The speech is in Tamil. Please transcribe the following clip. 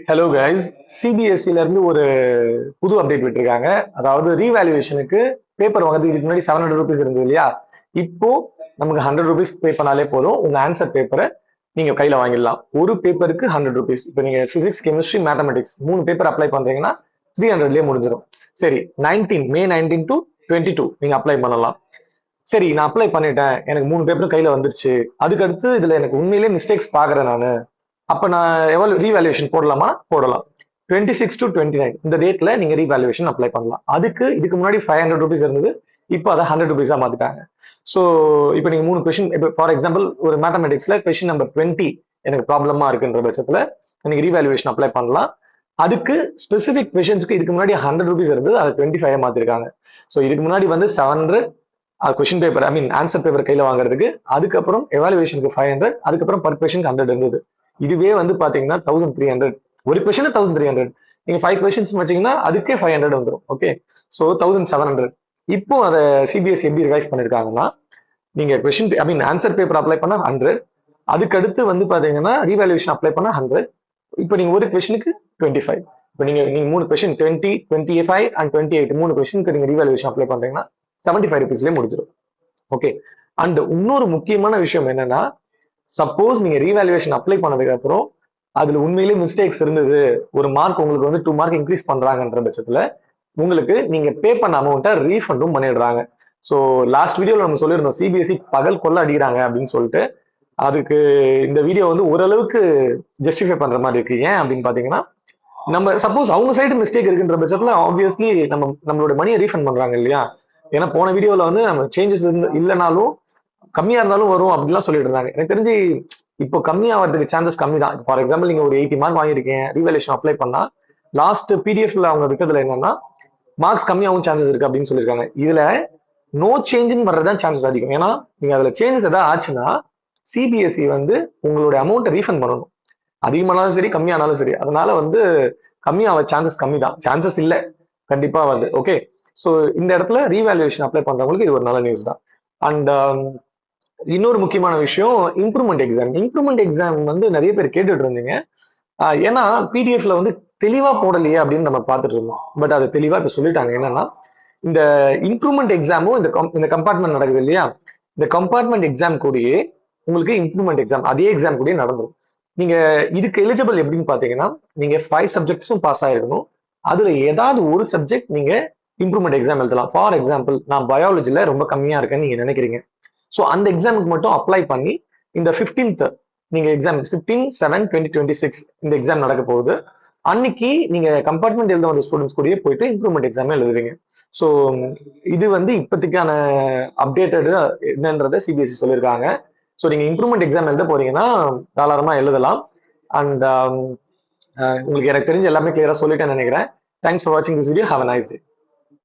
ஹலோ கைஸ், சிபிஎஸ்சில இருந்து ஒரு புது அப்டேட் விட்டுருக்காங்க. அதாவது ரீவேல்யூவேஷனுக்கு பேப்பர் வாங்குறதுக்கு இதுக்கு முன்னாடி 700 rupees இருந்தது இல்லையா? இப்போ நமக்கு 100 rupees பே பண்ணாலே போதும், உங்க ஆன்சர் பேப்பரை நீங்க கையில வாங்கிடலாம். ஒரு பேப்பருக்கு 100 rupees. இப்போ நீங்க physics, chemistry, mathematics 3 paper apply பண்றீங்கன்னா 300லயே முடிஞ்சிடும். சரி, மே 19 to 22 நீங்க அப்ளை பண்ணலாம். சரி, நான் அப்ளை பண்ணிட்டேன், எனக்கு 3 பேப்பரும் கையில வந்துருச்சு. அதுக்கடுத்து இதுல எனக்கு உண்மையிலேயே மிஸ்டேக்ஸ் பாக்குறேன் நானு. அப்ப நான் எவ்வளவு ரீவேல்யூவேஷன் போடலாமா? போடலாம். 26 to 29 இந்த டேட்ல நீங்க ரீவேல்யூவேஷன் அப்ளை பண்ணலாம். அதுக்கு இதுக்கு முன்னாடி 500 rupees இருந்தது, இப்போ அதை 100 rupees மாத்திட்டாங்க. ஸோ இப்போ நீங்க 3 கொஸ்டின், இப்போ ஃபார் எக்ஸாம்பிள் ஒரு மேத்தமெட்டிக்ஸ்ல கொஸ்டின் நம்பர் 20 எனக்கு ப்ராப்ளமா இருக்குன்ற பட்சத்துல நீங்க ரீவேல்யூவேஷன் அப்ளை பண்ணலாம். அதுக்கு ஸ்பெசிபிக் கொஸ்டின்ஸ்க்கு இதுக்கு முன்னாடி 100 rupees இருந்தது, அதை 25 மாத்திருக்காங்க. ஸோ இதுக்கு முன்னாடி வந்து 700 கொஸ்டின் பேப்பர், ஐ மீன் ஆன்சர் பேப்பர் கையில வாங்குறதுக்கு, அதுக்கப்புறம் எவாலுவேஷனுக்கு 500, அதுக்கப்புறம் பர் கொஸ்டினுக்கு 100 இருந்தது. இதுவே வந்து பாத்தீங்கன்னா 1300. ஒரு கொஸ்டின் 1300, நீங்க 5 கொஸ்டின்ஸ் வச்சீங்கன்னா அதுக்கே 500 வந்துடும். Okay, so 1700. இப்போ அதை சிபிஎஸ்சி எப்படி ரிவைஸ் பண்ணிருக்காங்கன்னா, நீங்க question I mean answer paper apply பண்ணா 100, அதுக்கு அடுத்து வந்து பாத்தீங்கன்னா ரீவேல்யூவேஷன் அப்ளை பண்ணா 100. இப்போ நீங்க ஒரு கொஸ்டினுக்கு 25. இப்போ நீங்க நீங்க 3 கொஸ்டின் 20, 25 அண்ட் 28 3 கொஸ்டினுக்கு நீங்க ரீவேல்யூவேஷன் அப்ளை பண்றீங்கன்னா 75 rupeesலயே முடிஞ்சிடும். ஓகே, அண்ட் இன்னொரு முக்கியமான விஷயம் என்னன்னா, சப்போஸ் நீங்க ரீவேல்யூவேஷன் அப்ளை பண்ணதுக்கு அப்புறம் அதுல உண்மையிலேயே மிஸ்டேக்ஸ் இருந்தது, ஒரு மார்க் உங்களுக்கு வந்து 2 மார்க் இன்க்ரீஸ் பண்றாங்கன்ற பட்சத்துல உங்களுக்கு நீங்க பே பண்ண அமௌண்ட்டை ரீஃபண்டும் பண்ணிடுறாங்க. ஸோ லாஸ்ட் வீடியோல நம்ம சொல்லியிருந்தோம், சிபிஎஸ்சி பகல் கொள்ள அடிக்கிறாங்க அப்படின்னு சொல்லிட்டு. அதுக்கு இந்த வீடியோ வந்து ஓரளவுக்கு ஜஸ்டிஃபை பண்ற மாதிரி இருக்கு. ஏன் அப்படின்னு பாத்தீங்கன்னா, நம்ம சப்போஸ் அவங்க சைடு மிஸ்டேக் இருக்குன்ற பட்சத்துல ஆப்வியஸ்லி நம்மளோட மணியை ரீஃபண்ட் பண்றாங்க இல்லையா? ஏன்னா போன வீடியோல வந்து நம்ம சேஞ்சஸ் இல்லைனாலும் கம்மியா இருந்தாலும் வரும் அப்படிலாம் சொல்லிட்டு இருந்தாங்க. எனக்கு தெரிஞ்சு இப்போ கம்மியாகிறதுக்கு சான்சஸ் கம்மி தான். ஃபார் எக்ஸாம்பிள் நீங்க ஒரு 80 மார்க் வாங்கியிருக்கீங்க, ரீவேல்யூஷன் அப்ளை பண்ணா லாஸ்ட் பிடிஎஃப்ல அவங்க விட்டதுல என்னன்னா மார்க்ஸ் கம்மியாகவும் சான்சஸ் இருக்கு அப்படின்னு சொல்லியிருக்காங்க. இதுல நோ சேஞ்சுன்னு வர்றதுதான் சான்சஸ் அதிகம். ஏன்னா நீங்க அதுல சேஞ்சஸ் ஏதாவது ஆச்சுன்னா சிபிஎஸ்சி வந்து உங்களுடைய அமௌண்ட்டை ரீஃபண்ட் பண்ணணும், அதிகமானாலும் சரி கம்மியானாலும் சரி. அதனால வந்து கம்மியாக சான்சஸ் கம்மி தான், சான்சஸ் இல்லை கண்டிப்பா வந்து. ஓகே, ஸோ இந்த இடத்துல ரீவேல்யூவேஷன் அப்ளை பண்றவங்களுக்கு இது ஒரு நல்ல நியூஸ் தான். அண்ட் இன்னொரு முக்கியமான விஷயம், இம்ப்ரூவ்மெண்ட் எக்ஸாம். இம்ப்ரூவ்மெண்ட் எக்ஸாம் வந்து நிறைய பேர் கேட்டுட்டு இருந்தீங்க. ஏன்னா பிடிஎஃப்ல வந்து தெளிவா போடலையே அப்படின்னு நம்ம பார்த்துட்டு இருந்தோம். பட் அது தெளிவா இப்ப சொல்லிட்டாங்க. என்னன்னா, இந்த இம்ப்ரூவ்மெண்ட் எக்ஸாமும் இந்த கம்பார்ட்மெண்ட் நடக்குது இல்லையா, இந்த கம்பார்ட்மெண்ட் எக்ஸாம் கூடயே உங்களுக்கு இம்ப்ரூவ்மெண்ட் எக்ஸாம் அதே எக்ஸாம் கூடயே நடந்துடும். நீங்க இதுக்கு எலிஜிபிள் எப்படின்னு பாத்தீங்கன்னா, நீங்க 5 சப்ஜெக்ட்ஸும் பாஸ் ஆயிருக்கணும். அதுல ஏதாவது ஒரு சப்ஜெக்ட் நீங்க இம்ப்ரூவ்மெண்ட் எக்ஸாம் எழுதலாம். ஃபார் எக்ஸாம்பிள், நான் பயாலஜில ரொம்ப கம்மியா இருக்கேன்னு நீங்க நினைக்கிறீங்க. ஸோ அந்த எக்ஸாமுக்கு மட்டும் அப்ளை பண்ணி இந்த 15th நீங்க எக்ஸாம் 15/7/2026 இந்த எக்ஸாம் நடக்க போகுது. அன்னைக்கு நீங்க கம்பார்ட்மெண்ட் எழுத வந்த ஸ்டூடெண்ட்ஸ் கூடயே போயிட்டு இம்ப்ரூவ்மெண்ட் எக்ஸாம் எழுதுவீங்க. ஸோ இது வந்து இப்போதைக்கான அப்டேட்டட் என்னன்றதை சிபிஎஸ்சி சொல்லியிருக்காங்க. ஸோ நீங்க இம்ப்ரூவ்மெண்ட் எக்ஸாம் எழுத போறீங்கன்னா தாராளமா எழுதலாம். அண்ட் உங்களுக்கு எனக்கு தெரிஞ்ச எல்லாமே கிளியரா சொல்லிட்டேன்னு நினைக்கிறேன். தேங்க்ஸ் ஃபார் வாட்சிங் this video. Have a nice day.